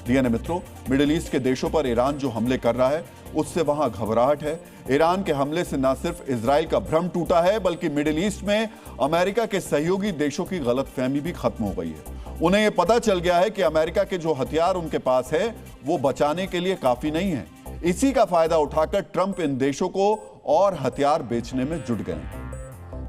DNA मित्रों, middle east के देशों पर ईरान जो हमले कर रहा है उससे वहां घबराहट है। ईरान के हमले से न सिर्फ इजराइल का भ्रम टूटा है बल्कि मिडिल ईस्ट में अमेरिका के सहयोगी देशों की गलतफहमी भी खत्म हो गई है। उन्हें यह पता चल गया है कि अमेरिका के जो हथियार उनके पास है वो बचाने के लिए काफी नहीं है। इसी का फायदा उठाकर ट्रंप इन देशों को और हथियार बेचने में जुट गए।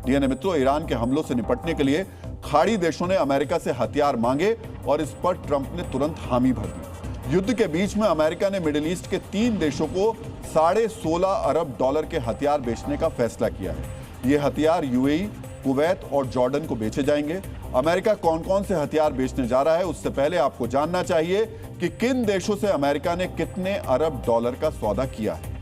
डीएनए मित्रों, ईरान के हमलों से निपटने के लिए खाड़ी देशों ने अमेरिका से हथियार मांगे और इस पर ट्रंप ने तुरंत हामी भर दी। युद्ध के बीच में अमेरिका ने मिडिल ईस्ट के 3 देशों को $16.5 अरब के हथियार बेचने का फैसला किया है। ये हथियार यूएई, कुवैत और जॉर्डन को बेचे जाएंगे। अमेरिका कौन कौन से हथियार बेचने जा रहा है उससे पहले आपको जानना चाहिए कि किन देशों से अमेरिका ने कितने अरब डॉलर का सौदा किया है।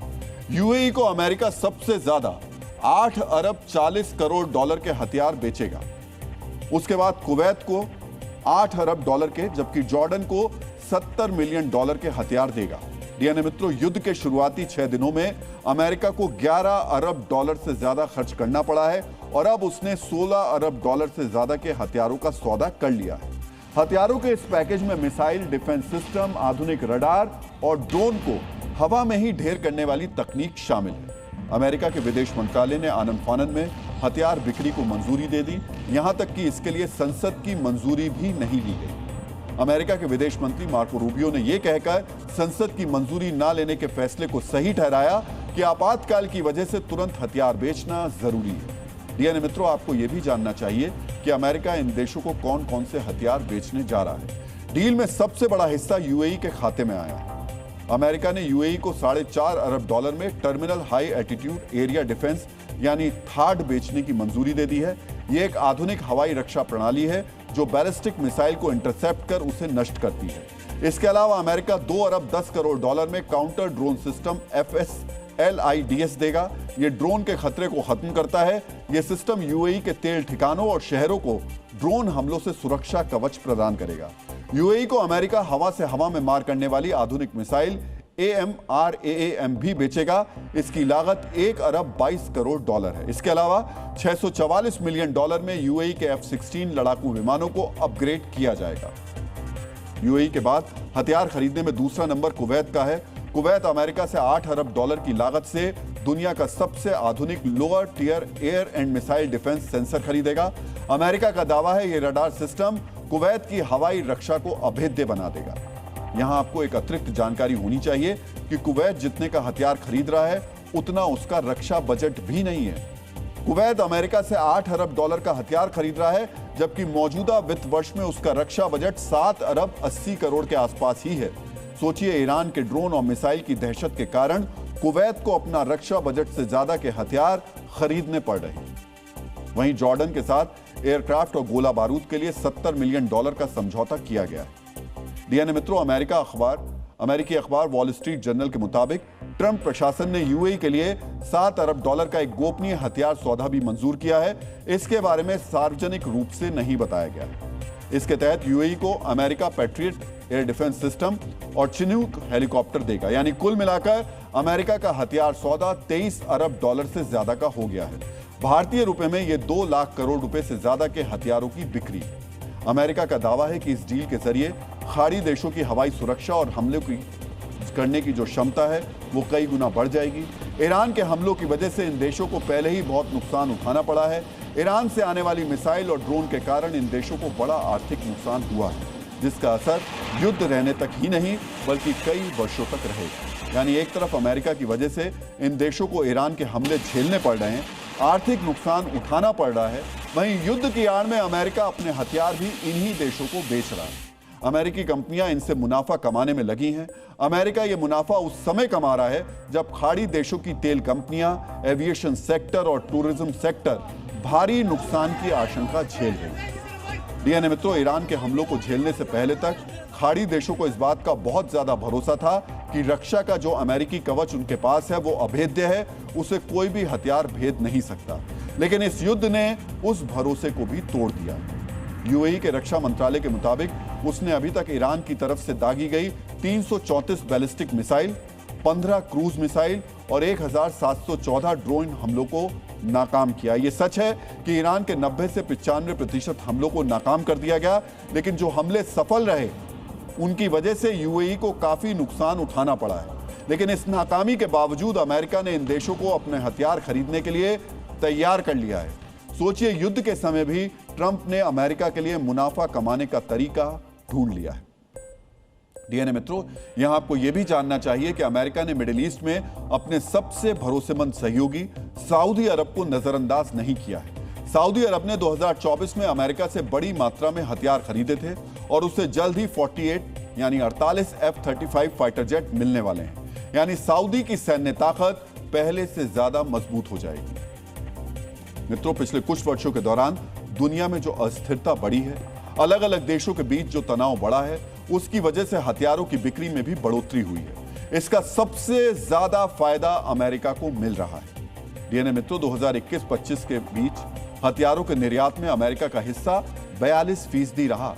यूएई को अमेरिका सबसे ज्यादा $8 अरब 40 करोड़ के हथियार बेचेगा। उसके बाद कुवैत को $8 अरब के, जबकि जॉर्डन को $70 मिलियन के हथियार देगा। डीएनए मित्रों, युद्ध के शुरुआती 6 दिनों में अमेरिका को $11 अरब से ज्यादा खर्च करना पड़ा है और अब उसने $16 अरब से ज्यादा के हथियारों का सौदा कर लिया है। हथियारों के इस पैकेज में मिसाइल डिफेंस सिस्टम, आधुनिक रडार और ड्रोन को हवा में ही ढेर करने वाली तकनीक शामिल है। अमेरिका के विदेश मंत्रालय ने आनन फानन में हथियार बिक्री को मंजूरी दे दी, यहां तक कि इसके लिए संसद की मंजूरी भी नहीं ली गई। अमेरिका के विदेश मंत्री मार्को रूबियो ने यह कहकर संसद की मंजूरी न लेने के फैसले को सही ठहराया कि आपातकाल की वजह से तुरंत हथियार बेचना जरूरी है। डीएनए मित्रों, आपको यह भी जानना चाहिए कि अमेरिका इन देशों को कौन कौन से हथियार बेचने जा रहा है। डील में सबसे बड़ा हिस्सा यूएई के खाते में आया है। अमेरिका ने यूएई को $4.5 अरब में terminal high altitude area defence यानी थाड बेचने की मंजूरी दे दी है। यह एक आधुनिक हवाई रक्षा प्रणाली है जो बैलिस्टिक मिसाइल को इंटरसेप्ट कर उसे नष्ट करती है। इसके अलावा अमेरिका $2 अरब 10 करोड़ में काउंटर ड्रोन सिस्टम FSLIDS देगा। यह ड्रोन के खतरे को खत्म करता है। यह सिस्टम यूएई के तेल ठिकानों और शहरों को ड्रोन हमलों से सुरक्षा कवच प्रदान करेगा। यूएई को अमेरिका हवा से हवा में मार करने वाली आधुनिक मिसाइल AMRAAM भी बेचेगा। इसकी लागत $1 अरब 22 करोड़ है। इसके अलावा $644 मिलियन में यूएई के F-16 लड़ाकू विमानों को अपग्रेड किया जाएगा। यूएई के बाद हथियार खरीदने में दूसरा नंबर कुवैत का है। कुवैत अमेरिका से $8 अरब की लागत से दुनिया का सबसे आधुनिक lower tier air and missile defence sensor खरीदेगा। अमेरिका का दावा है यह रडार सिस्टम कुवैत की हवाई रक्षा को अभेद्य बना देगा। यहां आपको एक अतिरिक्त जानकारी होनी चाहिए कि कुवैत जितने का हथियार खरीद रहा है उतना उसका रक्षा बजट भी नहीं है। कुवैत अमेरिका से $8 अरब का हथियार खरीद रहा है, जबकि मौजूदा वित्त वर्ष में उसका रक्षा बजट $7 अरब 80 करोड़ के आसपास ही है। सोचिए, ईरान के ड्रोन और मिसाइल की दहशत के कारण कुवैत को अपना रक्षा बजट से ज्यादा के हथियार खरीदने पड़ रहे हैं। वहीं जॉर्डन के साथ एयरक्राफ्ट और गोला बारूद के लिए $70 मिलियन का समझौता किया गया है। डीएनए मित्रों, अमेरिकी अखबार वॉल स्ट्रीट जर्नल के मुताबिक ट्रंप प्रशासन ने यूएई के लिए $7 अरब का एक गोपनीय हथियार सौदा भी मंजूर किया है। इसके बारे में सार्वजनिक रूप से नहीं बताया गया। इसके तहत यूएई को America patriot air defence system और चिनूक हेलीकॉप्टर देगा। यानी कुल मिलाकर अमेरिका का हथियार सौदा $23 अरब से ज्यादा का हो गया है। भारतीय रुपए में यह 2 लाख करोड़ रुपए से ज्यादा के हथियारों की बिक्री। अमेरिका का दावा है कि इस डील के जरिए खाड़ी देशों की हवाई सुरक्षा और हमले करने की जो क्षमता है वो कई गुना बढ़ जाएगी। ईरान के हमलों की वजह से इन देशों को पहले ही बहुत नुकसान उठाना पड़ा है। ईरान से आने वाली मिसाइल और ड्रोन के कारण इन देशों को बड़ा आर्थिक नुकसान हुआ है, जिसका असर युद्ध रहने तक ही नहीं बल्कि कई वर्षों तक रहेगा। यानी एक तरफ अमेरिका की वजह से इन देशों को ईरान के हमले झेलने पड़ रहे हैं, आर्थिक नुकसान उठाना पड़ रहा है, वहीं युद्ध की आड़ में अमेरिका अपने हथियार भी इन्हीं देशों को बेच रहा है। अमेरिकी कंपनियां इनसे मुनाफा कमाने में लगी हैं। अमेरिका ये मुनाफा उस समय कमा रहा है जब खाड़ी देशों की तेल कंपनियां, एविएशन सेक्टर और टूरिज्म सेक्टर भारी नुकसान की आशंका झेल रही है। डीएनए मित्रों, ईरान के हमलों को झेलने से पहले तक खाड़ी देशों को इस बात का बहुत ज्यादा भरोसा था कि रक्षा का जो अमेरिकी कवच उनके पास है वो अभेद्य है, उसे कोई भी हथियार भेद नहीं सकता। लेकिन इस युद्ध ने उस भरोसे को भी तोड़ दिया। यूएई के रक्षा मंत्रालय के मुताबिक उसने अभी तक ईरान की तरफ से दागी गई 334 बैलिस्टिक मिसाइल, 15 क्रूज मिसाइल और 1714 ड्रोन हमलों को नाकाम किया। यह सच है कि ईरान के 90 से 95% हमलों को नाकाम कर दिया गया, लेकिन जो हमले सफल रहे उनकी वजह से यूएई को काफी नुकसान उठाना पड़ा है। लेकिन इस नाकामी के बावजूद अमेरिका ने इन देशों को अपने हथियार खरीदने के लिए तैयार कर लिया है। सोचिए, युद्ध के समय भी ट्रंप ने अमेरिका के लिए मुनाफा कमाने का तरीका ढूंढ लिया है। डीएनए मित्रों, यहां आपको यह भी जानना चाहिए कि अमेरिका ने मिडिल ईस्ट में अपने सबसे भरोसेमंद सहयोगी सऊदी अरब को नजरअंदाज नहीं किया है। सऊदी अरब ने 2024 में अमेरिका से बड़ी मात्रा में हथियार खरीदे थे और उससे जल्द ही 48 F-35 फाइटर जेट मिलने वाले हैं। यानी सऊदी की सैन्य ताकत पहले से ज्यादा मजबूत हो जाएगी। मित्रों, पिछले कुछ वर्षों के दौरान दुनिया में जो अस्थिरता बढ़ी है, अलग अलग देशों के बीच जो तनाव बढ़ा है, उसकी वजह से हथियारों की बिक्री में भी बढ़ोतरी हुई है। इसका सबसे ज्यादा फायदा अमेरिका को मिल रहा है। डीएनए मित्रों, 2021-25 के बीच हथियारों के निर्यात में अमेरिका का हिस्सा 42% रहा।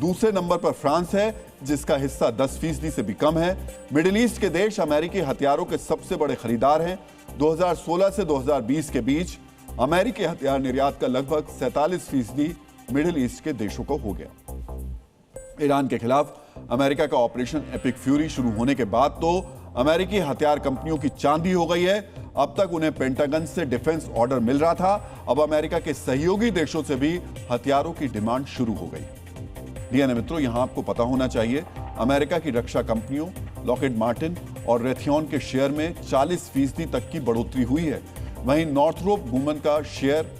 दूसरे नंबर पर फ्रांस है, जिसका हिस्सा 10% से भी कम है। मिडिल ईस्ट के देश अमेरिकी हथियारों के सबसे बड़े खरीदार हैं। 2016 से 2020 के बीच अमेरिकी हथियार निर्यात का लगभग 47% मिडिल ईस्ट के देशों को हो गया। ईरान के खिलाफ अमेरिका का ऑपरेशन एपिक फ्यूरी शुरू होने के बाद तो अमेरिकी हथियार कंपनियों की चांदी हो गई है। अब तक उन्हें पेंटागन से डिफेंस ऑर्डर मिल रहा था, अब अमेरिका के सहयोगी देशों से भी हथियारों की डिमांड शुरू हो गई। डीएनए मित्रों, यहां आपको पता होना चाहिए, अमेरिका की रक्षा कंपनियों लॉकहीड मार्टिन और रेथियॉन के शेयर में 40% तक की बढ़ोतरी हुई है। वहीं नॉर्थरोप ग्रुमन का शेयर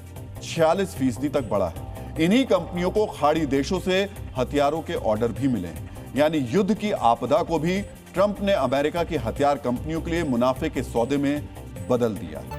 46% तक बढ़ा है। इन्हीं कंपनियों को खाड़ी देशों से हथियारों के ऑर्डर भी मिले हैं। यानी युद्ध की आपदा को भी ट्रंप ने अमेरिका की हथियार कंपनियों के लिए मुनाफे के सौदे में बदल दिया।